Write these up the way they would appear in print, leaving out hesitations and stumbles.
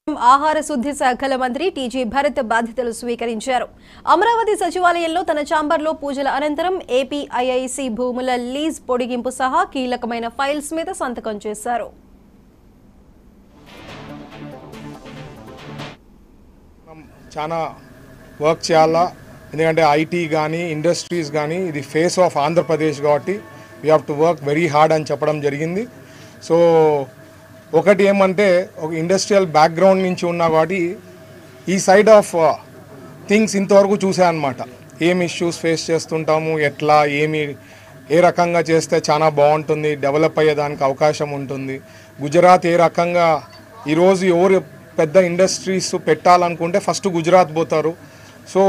ఆహార శుద్ధి శాఖల మంత్రి టీజీ భరత్ బాధ్యతలు స్వీకరించారు. అమరావతి సచివాలయంలో తన ఛాంబర్లో పూజల అనంతరం ఏపీఐఐసి భూముల లీజ్ పొడిగింపు సహా కీలకమైన ఫైల్స్ మీద సంతకం చేశారు. చాలా వర్క్ చేయాలా, ఎందుకంటే ఐటీ కానీ ఇండస్ట్రీస్ కానీ ఇది ఫేస్ ఆఫ్ ఆంధ్రప్రదేశ్ కాబట్టి we have to work very hard అని చెప్పడం జరిగింది. సో ఒకటి ఏమంటే ఒక ఇండస్ట్రియల్ బ్యాక్గ్రౌండ్ నుంచి ఉన్నా కాబట్టి ఈ సైడ్ ఆఫ్ థింగ్స్ ఇంతవరకు చూసానమాట. ఏం ఇష్యూస్ ఫేస్ చేస్తుంటాము, ఎట్లా ఏ రకంగా చేస్తే చాలా బాగుంటుంది, డెవలప్ అయ్యేదానికి అవకాశం ఉంటుంది. గుజరాత్ ఏ రకంగా ఈరోజు ఎవరు పెద్ద ఇండస్ట్రీస్ పెట్టాలనుకుంటే ఫస్ట్ గుజరాత్ పోతారు. సో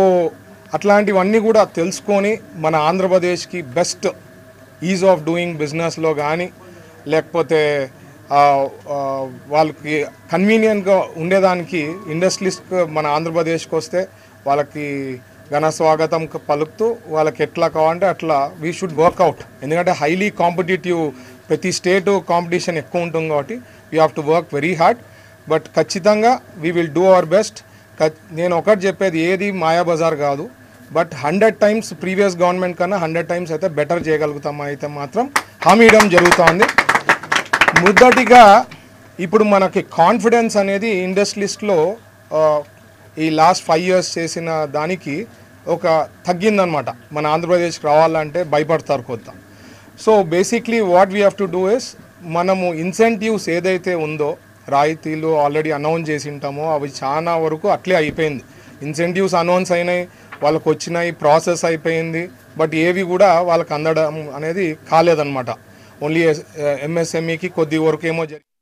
అట్లాంటివన్నీ కూడా తెలుసుకొని మన ఆంధ్రప్రదేశ్కి బెస్ట్ ఈజ్ ఆఫ్ డూయింగ్ బిజినెస్లో కానీ లేకపోతే వాళ్ళకి కన్వీనియంట్గా ఉండేదానికి ఇండస్ట్రీస్ట్ మన ఆంధ్రప్రదేశ్కి వస్తే వాళ్ళకి ఘన స్వాగతం పలుకుతూ వాళ్ళకి ఎట్లా కావాలంటే అట్లా వీ షుడ్ వర్క్అవుట్. ఎందుకంటే హైలీ కాంపిటేటివ్, ప్రతి స్టేటు కాంపిటీషన్ ఎక్కువ ఉంటుంది కాబట్టి we have to work very hard. But ఖచ్చితంగా we will do our best. నేను ఒకటి చెప్పేది, ఏది మాయాబజార్ కాదు. బట్ 100 times ప్రీవియస్ గవర్నమెంట్ కన్నా 100 times అయితే బెటర్ చేయగలుగుతాం అయితే మాత్రం హామీ ఇవ్వడం జరుగుతుంది. మొదటిగా ఇప్పుడు మనకి కాన్ఫిడెన్స్ అనేది ఇండస్ట్రీస్లో ఈ లాస్ట్ 5 years చేసిన దానికి ఒక తగ్గిందనమాట. మన ఆంధ్రప్రదేశ్కి రావాలంటే భయపడతారు కొత్త. So basically what we have to do is, మనము ఇన్సెంటివ్స్ ఏదైతే ఉందో రాయితీలు ఆల్రెడీ అనౌన్స్ చేసి ఉంటామో అవి చాలా వరకు అట్లే అయిపోయింది. ఇన్సెంటివ్స్ అనౌన్స్ అయినాయి, వాళ్ళకు వచ్చినాయి, ప్రాసెస్ అయిపోయింది. బట్ ఏవి కూడా వాళ్ళకి అందడం అనేది కాలేదన్నమాట. ఓన్లీ ఎంఎస్ఎంఈకి కొద్ది వరకు ఏమో జరిగింది.